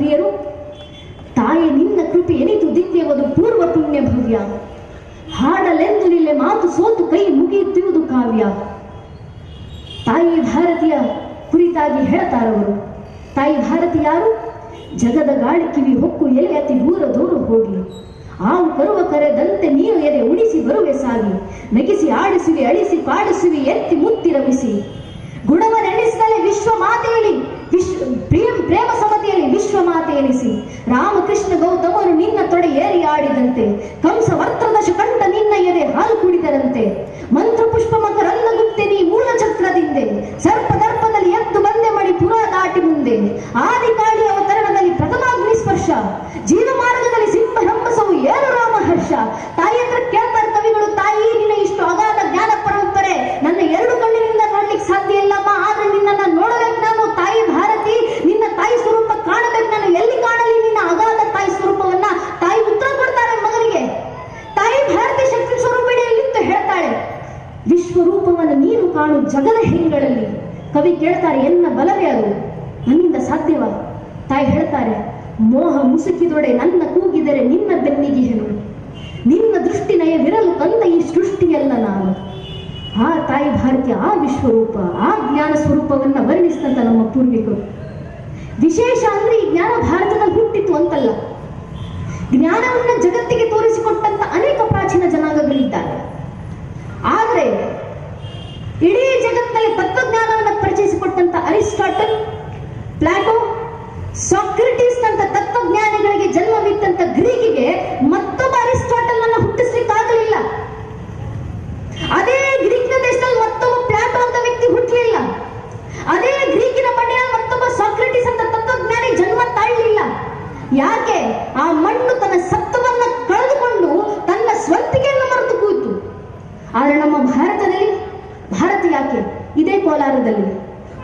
ಪ್ರಿಯರು, ತಾಯಿ ನಿನ್ನ ಕೃಪೆ ಎನಿತು ದಿವ್ಯವದು ಪೂರ್ವ ಪುಣ್ಯ ಭವ್ಯ. ಹಾಡಲೆಂದು ನಿಲ್ಲೆ ಮಾತು ಸೋತು ಕೈ ಮುಗಿಯುತ್ತಿರುವುದು ಕಾವ್ಯ. ತಾಯಿ ಭಾರತೀಯ ಕುರಿತಾಗಿ ಹೇಳ್ತಾರವರು. ತಾಯಿ ಭಾರತಿ ಯಾರು? ಜಗದ ಗಾಳಿ ಕಿವಿ ಹೊಕ್ಕು ಎಲೆ ಅತಿ ದೂರ ಹೋಗಿ, ಆವು ಕರುವ ಕರೆದಂತೆ ನೀನು ಎದೆ ಉಡಿಸಿ ಬರುವೆ ಸಾಗಿ, ನಗಿಸಿ ಆಡಿಸುವಿ ಅಳಿಸಿ ಪಾಡಿಸುವಿ ಎತ್ತಿ ಮುತ್ತಿ ರಮಿಸಿ, ಗುಣವನ್ನೆಣಿಸಿದಲೆ ವಿಶ್ವ ಮಾತೆಯಲ್ಲಿ ಪ್ರೇಮ ಸಮತೆಯಲ್ಲಿ ವಿಶ್ವ ಮಾತೆ ಎನಿಸಿ, ರಾಮಕೃಷ್ಣ ಗೌತಮರು ನಿನ್ನ ತೊಡೆ ಏರಿ ಆಡಿದಂತೆ, ಕಂಸ ವರ್ತದಶ ಕಂಠ ನಿನ್ನ ಎದೆ ಹಾಲು ಕುಡಿದರಂತೆ, ಮಂತ್ರ ಪುಷ್ಪ ಮಕರನ್ನ ಗುಪ್ತೆ ನೀ ಮೂಲ ಚಕ್ರದಿಂದೆ, ಸರ್ಪ ದರ್ಪದಲ್ಲಿ ಎದ್ದು ಬಂದೆ ಮಡಿ ಪುರ ದಾಟಿ ಮುಂದೆ, ಆದಿಕಾಳಿ ಅವತರಣದಲ್ಲಿ ಪ್ರಥಮಾಗ್ನಿ ಸ್ಪರ್ಶ, ಜೀವ ಮಾರ್ಗದಲ್ಲಿ ಸಿಂಹ ಹಂಬಸವು ಏನು ರಾಮ ಹರ್ಷ. ತಾಯಿ ಹತ್ರ ಕೇಳ್ತಾರೆ ಕವಿಗಳು, ತಾಯಿ ನಿನ್ನ ಇಷ್ಟು ಅಗಾಧ ಜ್ಞಾನ ಪರಂಪರೆ ನನ್ನ ಎರಡು ಕಣ್ಣಿನಿಂದ ನೋಡ್ಲಿಕ್ಕೆ ಸಾಧ್ಯ ಇಲ್ಲಮ್ಮ, ಆದ್ರೆ ನಿನ್ನನ್ನು ನೋಡಬೇಕು ನಾನು. ತಾಯಿ ಭಾರತಿ, ನಿನ್ನ ತಾಯಿ ಸ್ವರೂಪ ಕಾಣಬೇಕು ನಾನು. ಎಲ್ಲಿ ಕಾಣಲಿ ನಿನ್ನ ಅಗಾಧ ತಾಯಿ ಸ್ವರೂಪವನ್ನ? ತಾಯಿ ಉತ್ತರ ಕೊಡ್ತಾರೆ ಮಗನಿಗೆ. ತಾಯಿ ಭಾರತಿ ಶಕ್ತಿ ಸ್ವರೂಪಿಣಿಯಲ್ಲಿತ್ತು ಹೇಳ್ತಾಳೆ, ವಿಶ್ವರೂಪವನ್ನು ನೀನು ಕಾಣು ಜಗದ ಹೆಂಗಳಲ್ಲಿ. ಕವಿ ಕೇಳ್ತಾರೆ, ಎನ್ನ ಬಲವೇ ಅದು ನನ್ನಿಂದ ಸಾಧ್ಯವ? ತಾಯಿ ಹೇಳ್ತಾರೆ, ಮೋಹ ಮುಸುಕಿದೊಡೆ ನನ್ನ ಕೂಗಿದರೆ ನಿನ್ನ ಬೆನ್ನಿಗೆ ಹೆನು, ನಿನ್ನ ದೃಷ್ಟಿ ನಯವಿರಲು ತಂದ ಈ ಸೃಷ್ಟಿಯಲ್ಲ ನಾನು. ಆ ತಾಯಿ ಭಾರತೀಯ ಆ ವಿಶ್ವರೂಪ, ಆ ಜ್ಞಾನ ಸ್ವರೂಪವನ್ನ ವರ್ಣಿಸಿದಂತ ನಮ್ಮ ಪೂರ್ವಿಕರು. ವಿಶೇಷ ಅಂದ್ರೆ ಈ ಜ್ಞಾನ ಭಾರತದಲ್ಲಿ ಹುಟ್ಟಿತು ಅಂತಲ್ಲ, ಜ್ಞಾನವನ್ನ ಜಗತ್ತಿಗೆ ತೋರಿಸಿಕೊಟ್ಟಂತ ಅನೇಕ ಪ್ರಾಚೀನ ಜನಾಂಗಗಳಿದ್ದಾರೆ. ಆದ್ರೆ ಇಡೀ ಜಗತ್ತಿನಲ್ಲಿ ತತ್ವಜ್ಞಾನವನ್ನು ಪರಿಚಯಿಸಿಕೊಟ್ಟಂತ ಅರಿಸ್ಟಾಟಲ್, ಪ್ಲಾಟೋ, ಸಾಕ್ರೆಟಿಸ್ ಅಂತ ತತ್ವಜ್ಞಾನಿಗಳಿಗೆ ಜನ್ಮವಿತ್ತಂತ ಗ್ರೀಕಿಗೆ ಮತ್ತೊಬ್ಬ ಅರಿಸ್ಟಾಟಲ್ ಅನ್ನು ಹುಟ್ಟಿಸ್ಲಿಕ್ಕಾಗಲಿಲ್ಲ. ಅದೇ ಗ್ರೀಕಿನ ದೇಶದಲ್ಲಿ ಮತ್ತೊಬ್ಬ ಪ್ಲಾಟೋ ಅಂತ ವ್ಯಕ್ತಿ ಹುಟ್ಟಲಿಲ್ಲ. ಅದೇ ಗ್ರೀಕಿನ ಮಣ್ಣಿನಲ್ಲಿ ಮತ್ತೊಬ್ಬ ಸಾಕ್ರೆಟಿಸ್ ಅಂತ ತತ್ವಜ್ಞಾನಿ ಜನ್ಮ ತಾಳಲಿಲ್ಲ. ಯಾಕೆ? ಆ ಮಣ್ಣು ತನ್ನ ಸತ್ವವನ್ನ ಕಳೆದುಕೊಂಡು ತನ್ನ ಸ್ವಂತಿಕೆಯನ್ನು ಮರೆತು ಕೂತು. ಆದ್ರೆ ನಮ್ಮ ಭಾರತದಲ್ಲಿ, ಭಾರತ ಯಾಕೆ? ಇದೇ ಕೋಲಾರದಲ್ಲಿ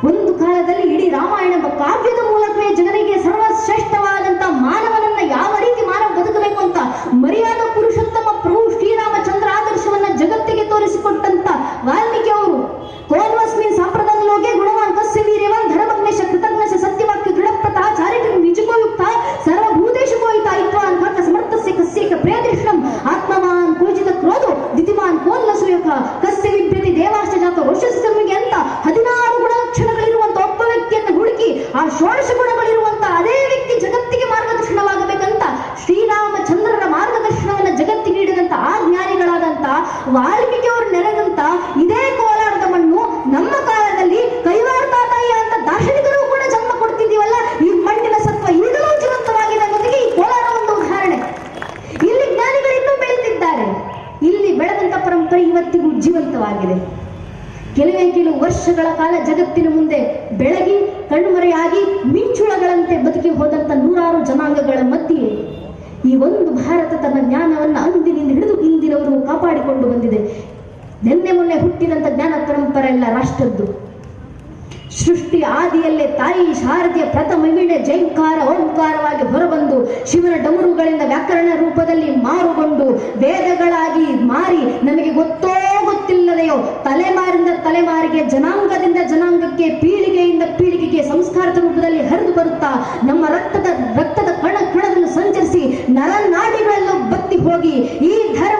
ಒಂದು ಕಾಲದಲ್ಲಿ ಇಡೀ ರಾಮಾಯಣ ಎಂಬ ಕಾವ್ಯದ ಮೂಲಕವೇ ಜನರಿಗೆ ಸರ್ವಶ್ರೇಷ್ಠವಾದಂತ ಮಾನವನನ್ನ ಯಾವ ರೀತಿ ಮಾನವ ಬದುಕಬೇಕು ಅಂತ ಮರ್ಯಾದ ಪುರುಷೋತ್ತಮ ಪ್ರಭು ಶ್ರೀರಾಮಚಂದ್ರ ಆದರ್ಶವನ್ನ ಜಗತ್ತಿಗೆ ತೋರಿಸಿಕೊಟ್ಟಂತ ವಾಲ್ಮೀಕಿ ಅವರು ಕೋನ್ವಸ್ಮಿನ್ ಸಂಪ್ರದಾಯಲೋಗೆ ಗುಣವಾನ್ ಕಸ್ಯ ವೀರ್ಯವಾನ್ ಧರ್ಮಜ್ಞೇಶ ಕೃತಜ್ಞಶ ಸತ್ಯವಾಕ್ಯ ದೃಢಪ್ರತ ಚಾರಿತ್ರ ವಿಜುಕೋಯುಕ್ತ ಸರ್ವಭೂತೇಶುಕೋಯಿತ ಇತ್ವಾನ್ ಕರ್ಣ ಸಮರ್ಥಸ್ಯ ಕಸ್ಯೇಕ ಪ್ರಿಯದೃಷ್ಣಂ ಆತ್ಮವಾನ್ ಕೋಜಿತ ಕ್ರೋಧೋ ದಿತಿಮಾನ್ ಕೋನ್ಲಸುಯಕ ಕಸ್ಯ ವಿಭ್ಯತಿ ದೇವಾರ್ಷ ಜಾತ ರೋಷಸ್ಸಮಿಗೆ ಅಂತ 16 ಗುಣಲಕ್ಷಣಗಳಿರುವಂತ ಒಬ್ಬ ವ್ಯಕ್ತಿಯನ್ನು ಹುಡುಕಿ ಆ 16 ಗುಣಗಳಿರುವಂತ ಅದೇ ವ್ಯಕ್ತಿ ಜಗತ್ತಿಗೆ ಮಾರ್ಗದರ್ಶನವಾಗಬೇಕಂತ ಶ್ರೀರಾಮಚಂದ್ರರ ಮಾರ್ಗದರ್ಶನವನ್ನ ಜಗತ್ತಿಗೆ ನೀಡಿದಂತ ಆ ಜ್ಞಾನಿಗಳಾದಂತ ವಾಲ್ಮೀಕಿ ಅವರು ನೆರೆದಂತ ಇದೇ ಕೋಲಾರದ ಮಣ್ಣು ನಮ್ಮ ಕಾಲದಲ್ಲಿ ಕೈವಾರ ತಾಯಿ ಅಂತ ದಾರ್ಶನಿಕರು ಕೂಡ ಜನ್ಮ ಕೊಡ್ತಿದ್ದೀವಲ್ಲ, ಈ ಮಣ್ಣಿನ ಸತ್ವ ಈಗಲೂ ಜೀವಂತವಾಗಿದೆ ಅನ್ನೋದಕ್ಕೆ ಈ ಕೋಲಾರ ಒಂದು ಉದಾಹರಣೆ. ಇಲ್ಲಿ ಜ್ಞಾನಿಗಳು ಇನ್ನೂ ಬೆಳೆದಿದ್ದಾರೆ. ಇಲ್ಲಿ ಬೆಳೆದಂತ ಪರಂಪರೆ ಇವತ್ತಿಗೂ ಜೀವಂತವಾಗಿದೆ. ಕೆಲವು ವರ್ಷಗಳ ಕಾಲ ಜಗತ್ತಿನ ಮುಂದೆ ಬೆಳಗಿ ಕಣ್ಮರೆಯಾಗಿ ಮಿಂಚುಳಗಳಂತೆ ಬದುಕಿ ಹೋದಂತ 100 ಜನಾಂಗಗಳ ಮಧ್ಯೆ ಈ ಒಂದು ಭಾರತ ತನ್ನ ಜ್ಞಾನವನ್ನು ಅಂದಿನಿಂದ ಹಿಡಿದು ಇಂದಿನವರೆಗೂ ಕಾಪಾಡಿಕೊಂಡು ಬಂದಿದೆ. ನಿನ್ನೆ ಮೊನ್ನೆ ಹುಟ್ಟಿದಂತ ಜ್ಞಾನ ಪರಂಪರೆ ಎಲ್ಲ ರಾಷ್ಟ್ರದ್ದು. ಸೃಷ್ಟಿ ಆದಿಯಲ್ಲೇ ತಾಯಿ ಶಾರದೆಯ ಪ್ರಥಮ ವೀಣೆ ಜೈಂಕಾರ ಓಂಕಾರವಾಗಿ ಹೊರಬಂದು ಶಿವನ ಡಮರುಗಳಿಂದ ವ್ಯಾಕರಣ ರೂಪದಲ್ಲಿ ಮಾರುಗೊಂಡು ವೇದಗಳಾಗಿ ಮಾರಿ ನಮಗೆ ಗೊತ್ತೋ ಗೊತ್ತಿಲ್ಲದೆಯೋ ತಲೆಮಾರಿಂದ ತಲೆಮಾರಿಗೆ, ಜನಾಂಗದಿಂದ ಜನಾಂಗಕ್ಕೆ, ಪೀಳಿಗೆಯಿಂದ ಪೀಳಿಗೆಗೆ ಸಂಸ್ಕಾರದ ರೂಪದಲ್ಲಿ ಹರಿದು ಬರುತ್ತಾ ನಮ್ಮ ರಕ್ತದ ಕಣ ಕಣದಲ್ಲಿ ಸಂಚರಿಸಿ ನರನಾಡಿಗಳಲ್ಲೂ ಬತ್ತಿ ಹೋಗಿ ಈ ಧರ್ಮ